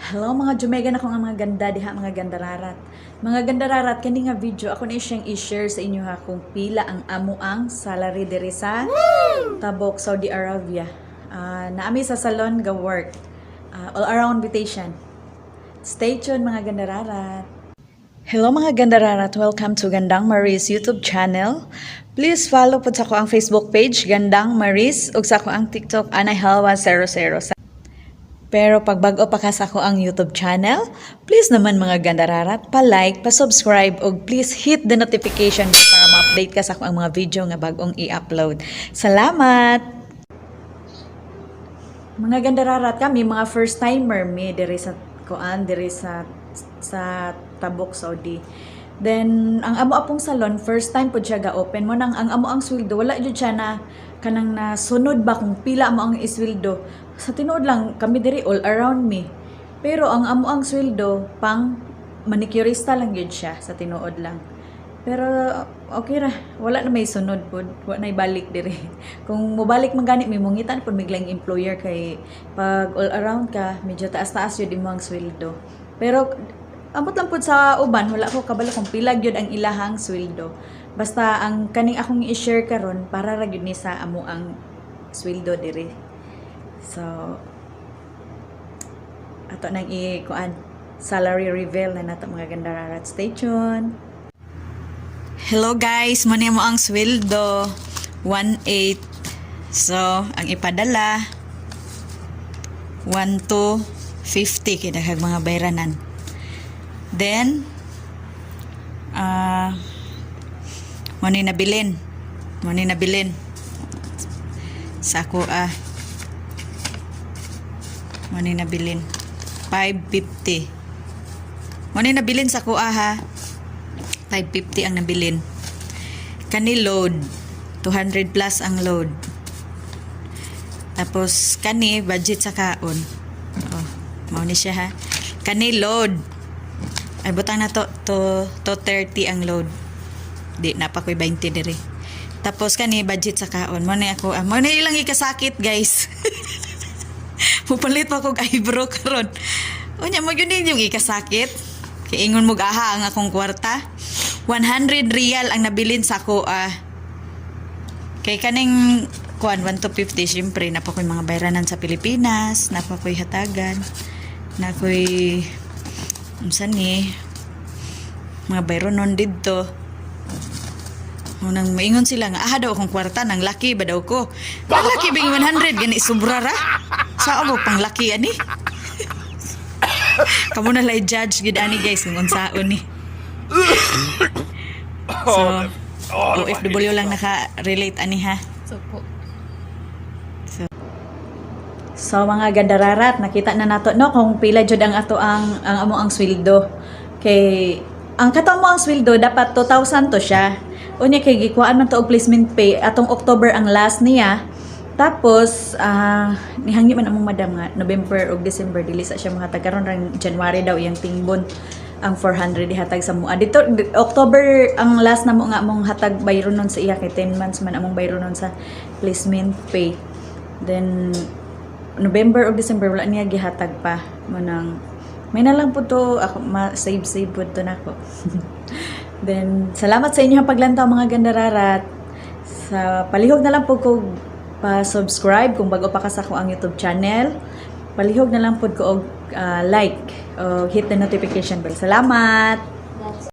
Hello mga Jumega na kung ang mga ganda diha mga gandararat. Mga gandararat kani nga video ako na siyang i-share sa inyo ha kung pila ang amuang salary diri sa Tabok, Saudi Arabia. Naami sa salon ga work. All around invitation. Stay tuned mga gandararat. Hello mga gandararat, welcome to Gandang Maris YouTube channel. Please follow po sa ko ang Facebook page Gandang Maris ug sa ko ang TikTok Anay Halwa 00. Pero pag bago pa ka sa ko ang YouTube channel, please naman mga gandararat, pa-like, pa-subscribe, o please hit the notification bell para ma-update ka sa ko ang mga video nga bagong i-upload. Salamat! Mga gandararat kami, mga first timer mi diri sa kuan, diri sa Tabok, Saudi. Then ang amo apong salon, first time po siya ga-open mo nang ang amo ang sweldo, wala jud siya na kanang nasunod ba kung pila mo ang isweldo. Sa tinuod lang kami diri all around me. Pero ang amo ang sweldo pang manicurista lang yun siya sa tinuod lang. Pero okay ra, wala na may sunod pod, wala na ibalik diri. Kung mobalik man gani may mungitan pod miglang employer kay pag all around ka, medyo taas-taas yun imo ang sweldo. Pero ambot lang pod sa uban, wala ko kabalo kung pila gyud ang ilahang sweldo. Basta ang kaning akong i-share karon para ra gyud ni sa amo ang sweldo diri. So, ato nang i-kuan salary reveal na nato mga gandararat. Stay tuned. Hello guys, mo mo ang sweldo 1.8. So, ang ipadala 1,250 kinaghag mga bayranan. Then mo ni nabilin sa ako Mani nabilin 550. Mani nabilin sa kuha ha. 550 ang nabilin. Kani load 200 plus ang load. Tapos kani budget sa kaon. Oh, mao ni siya ha. Kani load. Ay butang na to 30 ang load. Di na pa koy 20 diri. Tapos kani budget sa kaon. Mao ni ako. Mao ni ilang ikasakit guys. Pupalit pa kong eyebrow karon. Unya mo yun yung ikasakit. Kaya ingon mo aha ang akong kwarta. 100 real ang nabilin sa ko. Kay kaning kuan 1,250 syempre na pa ko'y mga bayranan sa Pilipinas, na pa ko'y hatagan, na ko'y unsan ni mga bayronon didto. Nang maingon sila nga daw akong kwarta nang laki ba daw ko. Ang laki bing 100 gani sobra ra. Sa amo pang laki ani. Kamu na lay judge gid ani guys kung unsaon ni. So, OFW lang naka-relate ani ha. So mga gandararat, nakita na nato no kung pila jud ang ato ang amo ang sweldo. Kay ang kato mo ang sweldo dapat 2,000 to siya. Unya kay gikuan man to og placement pay atong October ang last niya. Tapos nihangyo man among madam nga November ug December dili sa siya mahatag karon rang January daw iyang tingbon ang 400 dihatag sa mua. Dito October ang last na mo nga among hatag bayronon sa iya kay 10 months man among bayronon sa placement pay. Then November ug December wala niya gihatag pa mo nang may na lang po to ako save po to nako. Then salamat sa inyong paglantaw mga gandararat. Sa palihog na lang po ko pa-subscribe kung bago pa ka sa ko ang YouTube channel. Palihog na lang po ko og like o hit the notification bell. Salamat.